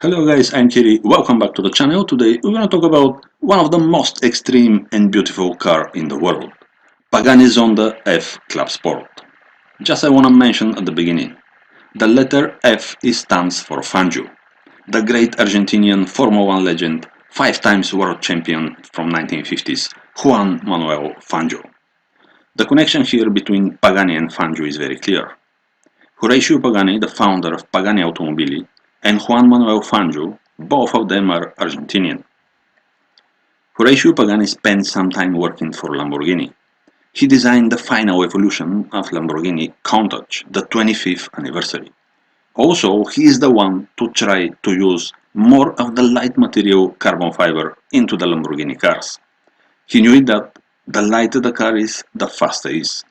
Hello guys, I'm Kiri. Welcome back to the channel. Today we're going to talk about one of the most extreme and beautiful car in the world. Pagani Zonda F ClubSport. Just I want to mention at the beginning, the letter F stands for Fangio, the great Argentinian Formula 1 legend, 5 times world champion from 1950s, Juan Manuel Fangio. The connection here between Pagani and Fangio is very clear. Horacio Pagani, the founder of Pagani Automobili, and Juan Manuel Fangio, both of them are Argentinian. Horacio Pagani spent some time working for Lamborghini. He designed the final evolution of Lamborghini Countach, the 25th anniversary. Also, he is the one to try to use more of the light material carbon fiber into the Lamborghini cars. He knew that the lighter the car is, the faster it is.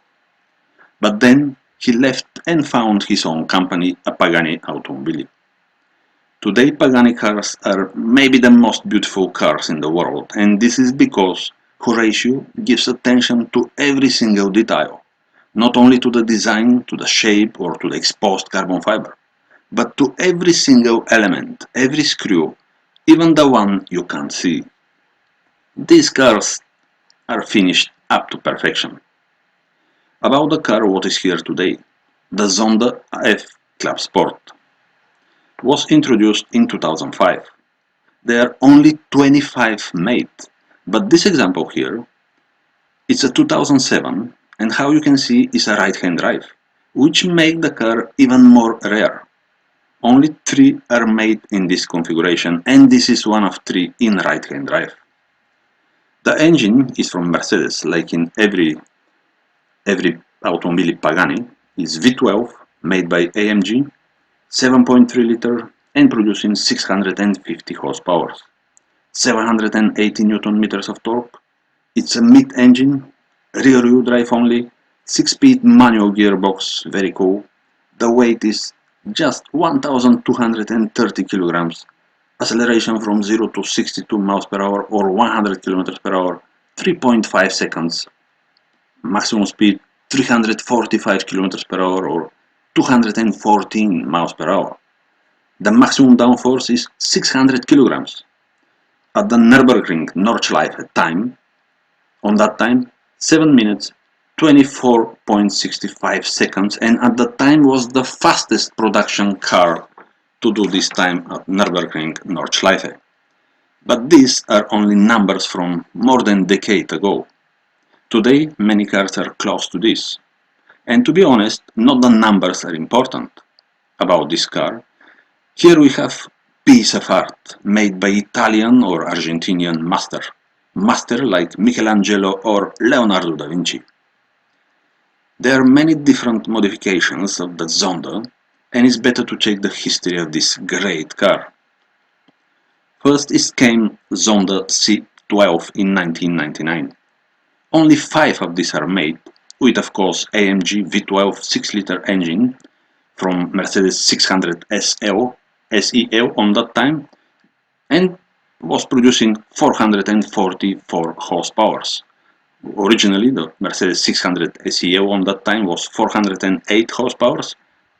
But then he left and found his own company, a Pagani Automobili. Today Pagani cars are maybe the most beautiful cars in the world, and this is because Horatio gives attention to every single detail, not only to the design, to the shape or to the exposed carbon fiber, but to every single element, every screw, even the one you can't see. These cars are finished up to perfection. About the car what is here today, the Zonda F ClubSport was introduced in 2005. There are only 25 made, but this example here, it's a 2007 and how you can see is a right-hand drive, which make the car even more rare. Only 3 are made in this configuration and this is one of 3 in right-hand drive. The engine is from Mercedes, like in every automobile Pagani, is V12 made by AMG, 7.3 liter and producing 650 horsepower. 780 Newton meters of torque. It's a mid-engine, rear-wheel drive only, 6-speed manual gearbox, very cool. The weight is just 1230 kilograms. Acceleration from 0 to 62 miles per hour or 100 kilometers per hour, 3.5 seconds. Maximum speed 345 kilometers per hour or 214 miles per hour. The maximum downforce is 600 kilograms. At the Nürburgring Nordschleife time, on that time, 7 minutes, 24.65 seconds, and at the time was the fastest production car to do this time at Nürburgring Nordschleife. But these are only numbers from more than a decade ago. Today, many cars are close to this. And to be honest, not the numbers are important about this car. Here we have piece of art made by Italian or Argentinian master like Michelangelo or Leonardo da Vinci. There are many different modifications of the Zonda and it's better to check the history of this great car. First it came Zonda C12 in 1999. Only 5 of these are made, with of course AMG V12 6-liter engine from Mercedes 600 SEL on that time and was producing 444 horsepower. Originally the Mercedes 600 SEL on that time was 408 horsepower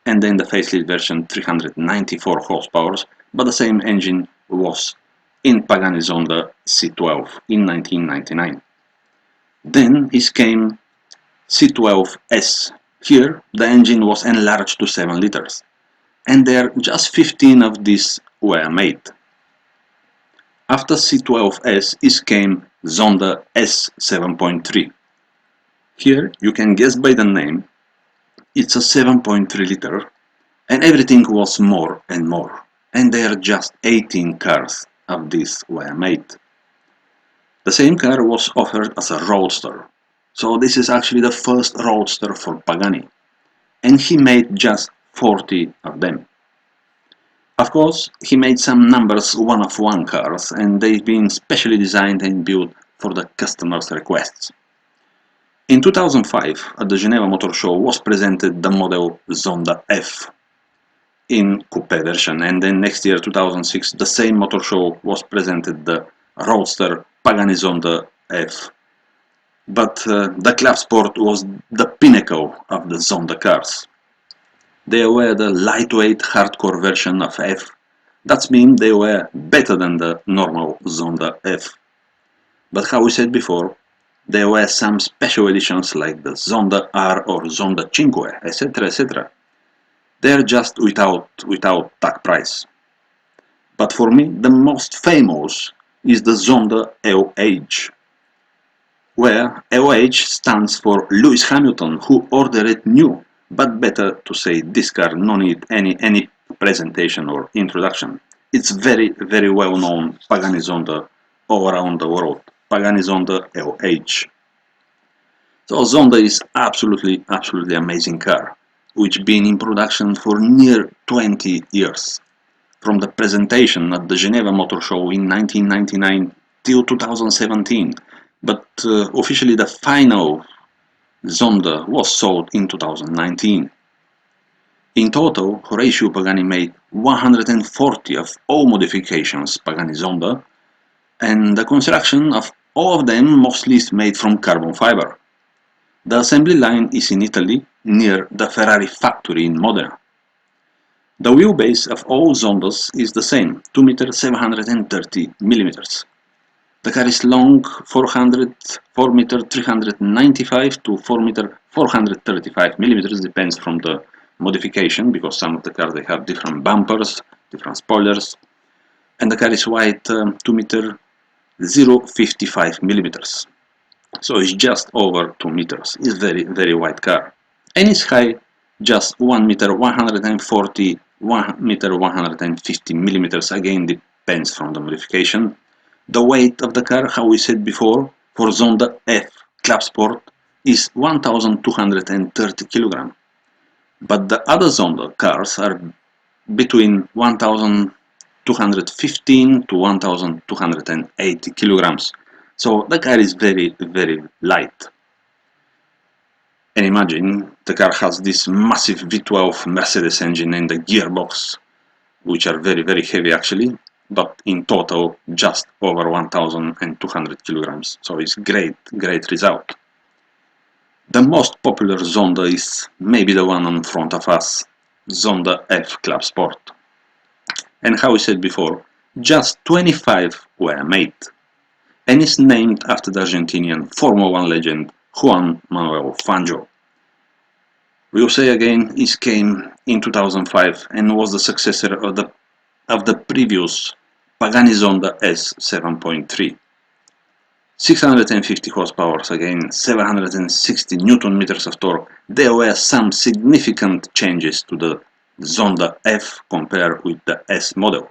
and then the facelift version 394 horsepower, but the same engine was in Pagani Zonda C12 in 1999. Then it came C12S. Here the engine was enlarged to 7 liters and there just 15 of these were made. After C12S it came Zonda S7.3. Here you can guess by the name, it's a 7.3 liter and everything was more and more, and there are just 18 cars of this were made. The same car was offered as a roadster, so this is actually the first roadster for Pagani, and he made just 40 of them. Of course, he made some numbers one-of-one cars and they've been specially designed and built for the customers' requests. In 2005, at the Geneva Motor Show was presented the model Zonda F in coupe version, and then next year 2006 the same motor show was presented the roadster Pagani Zonda F. But the ClubSport was the pinnacle of the Zonda cars. They were the lightweight hardcore version of F, That means they were better than the normal Zonda F. But how we said before, there were some special editions like the Zonda R or Zonda Cinque, etc. etc. They're just without tag price. But for me, the most famous is the Zonda EOH, where EOH stands for Lewis Hamilton, who ordered it new, but better to say this car no need any presentation or introduction. It's very well known Pagani Zonda all around the world. Pagani Zonda EOH. So Zonda is absolutely amazing car, which been in production for near 20 years. From the presentation at the Geneva Motor Show in 1999 till 2017, but officially the final Zonda was sold in 2019. In total, Horacio Pagani made 140 of all modifications Pagani Zonda, and the construction of all of them mostly is made from carbon fiber. The assembly line is in Italy, near the Ferrari factory in Modena. The wheelbase of all Zondas is the same, 2 meter 730 millimeters. The car is long 4 meter 395 to 4 meter 435 millimeters, depends from the modification, because some of the cars they have different bumpers, different spoilers, and the car is wide 2 meter 055 millimeters. So it's just over 2 meters. It's very wide car. And it's high just 1 meter 140, 1 meter 150 millimeters. Again, depends from the modification. The weight of the car, how we said before, for Zonda F ClubSport is 1230 kilograms. But the other Zonda cars are between 1215 to 1280 kilograms. So the car is very light. And imagine the car has this massive V12 Mercedes engine and the gearbox, which are very heavy actually, but in total just over 1200 kilograms. So it's great result. The most popular Zonda is maybe the one in front of us, Zonda F ClubSport. And how we said before, just 25 were made, and is named after the Argentinian Formula 1 legend Juan Manuel Fangio. We'll say again, it came in 2005 and was the successor of the previous Pagani Zonda S 7.3. 650 horsepower, again 760 Newton meters of torque. There were some significant changes to the Zonda F compared with the S model.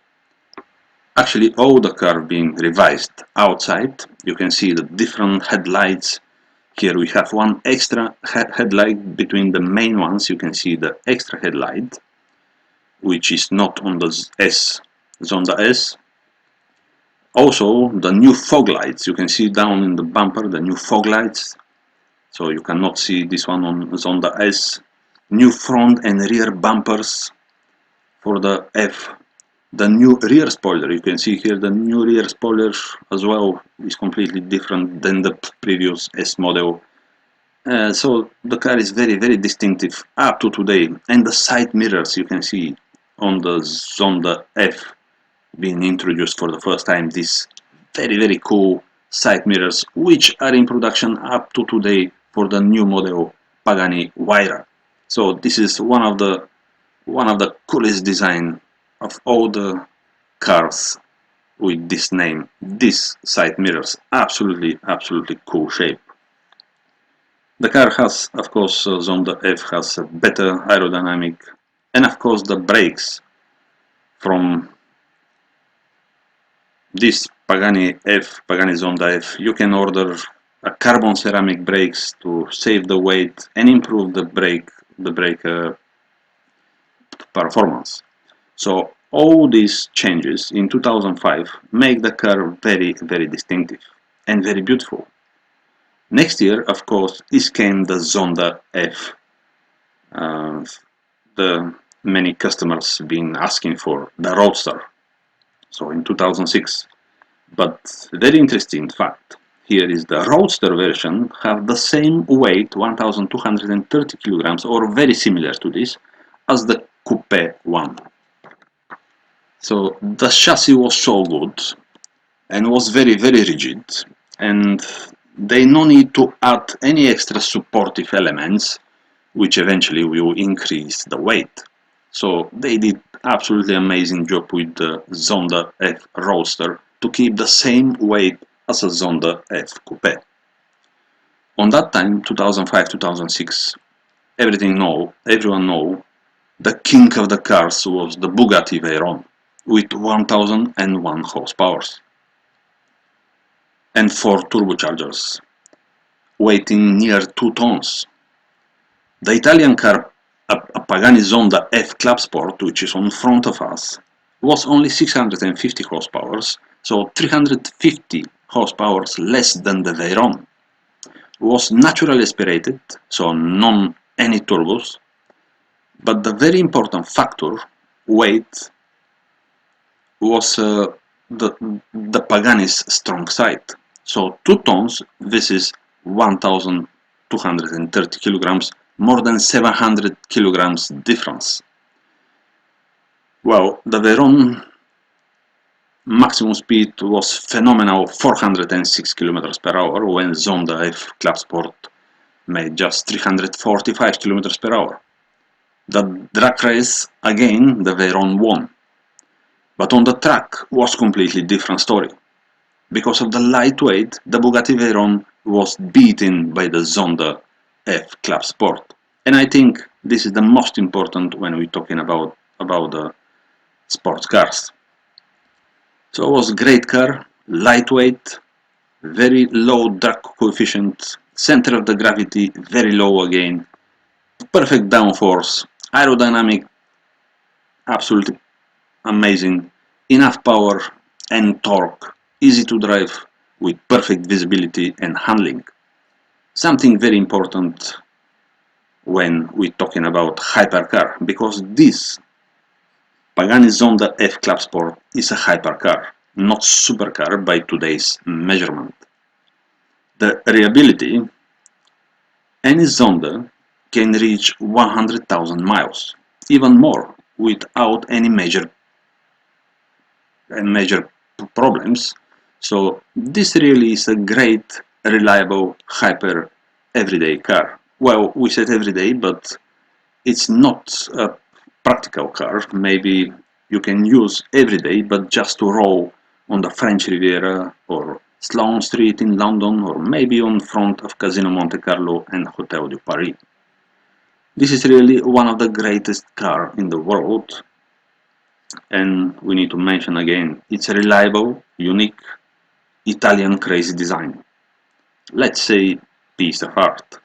Actually, all the car being revised outside. You can see the different headlights. Here we have one extra headlight between the main ones. You can see the extra headlight, which is not on the Zonda S. Also, the new fog lights. You can see down in the bumper the new fog lights. So you cannot see this one on Zonda S. New front and rear bumpers for the F. The new rear spoiler, you can see here the new rear spoiler as well is completely different than the previous S model. So the car is very distinctive up to today. And the side mirrors you can see on the Zonda F being introduced for the first time. These very cool side mirrors, which are in production up to today for the new model Pagani Huayra. So this is one of the coolest design of all the cars with this name. These side mirrors, absolutely cool shape. The car has, of course, Zonda F has a better aerodynamic, and of course the brakes from this Pagani Zonda F. You can order a carbon ceramic brakes to save the weight and improve the brake performance. So all these changes in 2005 make the car very distinctive and very beautiful. Next year, of course, came the Zonda F. The many customers been asking for the Roadster. So in 2006. But very interesting fact. Here is the Roadster version have the same weight, 1230 kilograms, or very similar to this, as the Coupe one. So the chassis was so good and was very rigid, and they no need to add any extra supportive elements which eventually will increase the weight. So they did absolutely amazing job with the Zonda F Roadster to keep the same weight as a Zonda F Coupe. On that time, 2005-2006, everyone know, the king of the cars was the Bugatti Veyron with 1001 horsepower and 4 turbochargers, weighing near 2 tons. The Italian car, a Pagani Zonda F ClubSport, which is on front of us, was only 650 horsepower, so 350 horsepower less than the Veyron. Was naturally aspirated, so non any turbos, but the very important factor, weight, was the Pagani's strong side. So 2 tons, this is 1230 kilograms, more than 700 kilograms difference. Well, the Veyron maximum speed was phenomenal, 406 kilometers per hour, when Zonda F ClubSport made just 345 kilometers per hour. The drag race, again, the Veyron won. But on the track was completely different story. Because of the lightweight, the Bugatti Veyron was beaten by the Zonda F ClubSport. And I think this is the most important when we're talking about the sports cars. So it was a great car, lightweight, very low drag coefficient, center of the gravity very low again, perfect downforce, aerodynamic absolutely amazing, enough power and torque, easy to drive with perfect visibility and handling. Something very important when we're talking about hypercar, because this Pagani Zonda F ClubSport is a hypercar, not supercar by today's measurement. The reliability, any Zonda can reach 100,000 miles, even more, without any major problems. So this really is a great, reliable, hyper everyday car. Well, we said everyday, but it's not a practical car. Maybe you can use every day, but just to roll on the French Riviera or Sloane Street in London, or maybe on front of Casino Monte Carlo and Hotel de Paris. This is really one of the greatest car in the world, and we need to mention again, it's a reliable, unique, Italian crazy design. Let's say piece of art.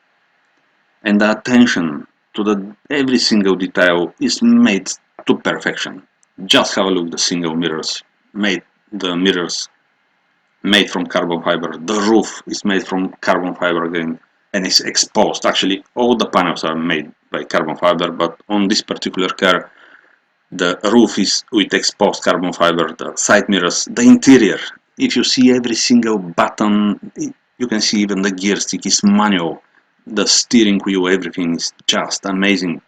And the attention to the every single detail is made to perfection. Just have a look, the single mirrors, the mirrors made from carbon fiber. The roof is made from carbon fiber again, and it's exposed. Actually, all the panels are made by carbon fiber, but on this particular car, the roof is with exposed carbon fiber, the side mirrors, the interior. If you see every single button, you can see even the gear stick is manual. The steering wheel, everything is just amazing.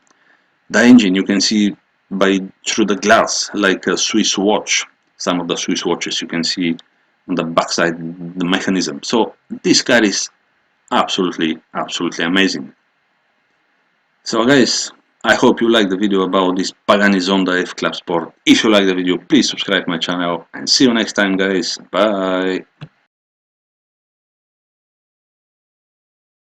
The engine you can see through the glass, like a Swiss watch. Some of the Swiss watches you can see on the backside the mechanism. So this car is absolutely amazing. So guys, I hope you liked the video about this Pagani Zonda F ClubSport. If you like the video, please subscribe my channel and see you next time guys. Bye.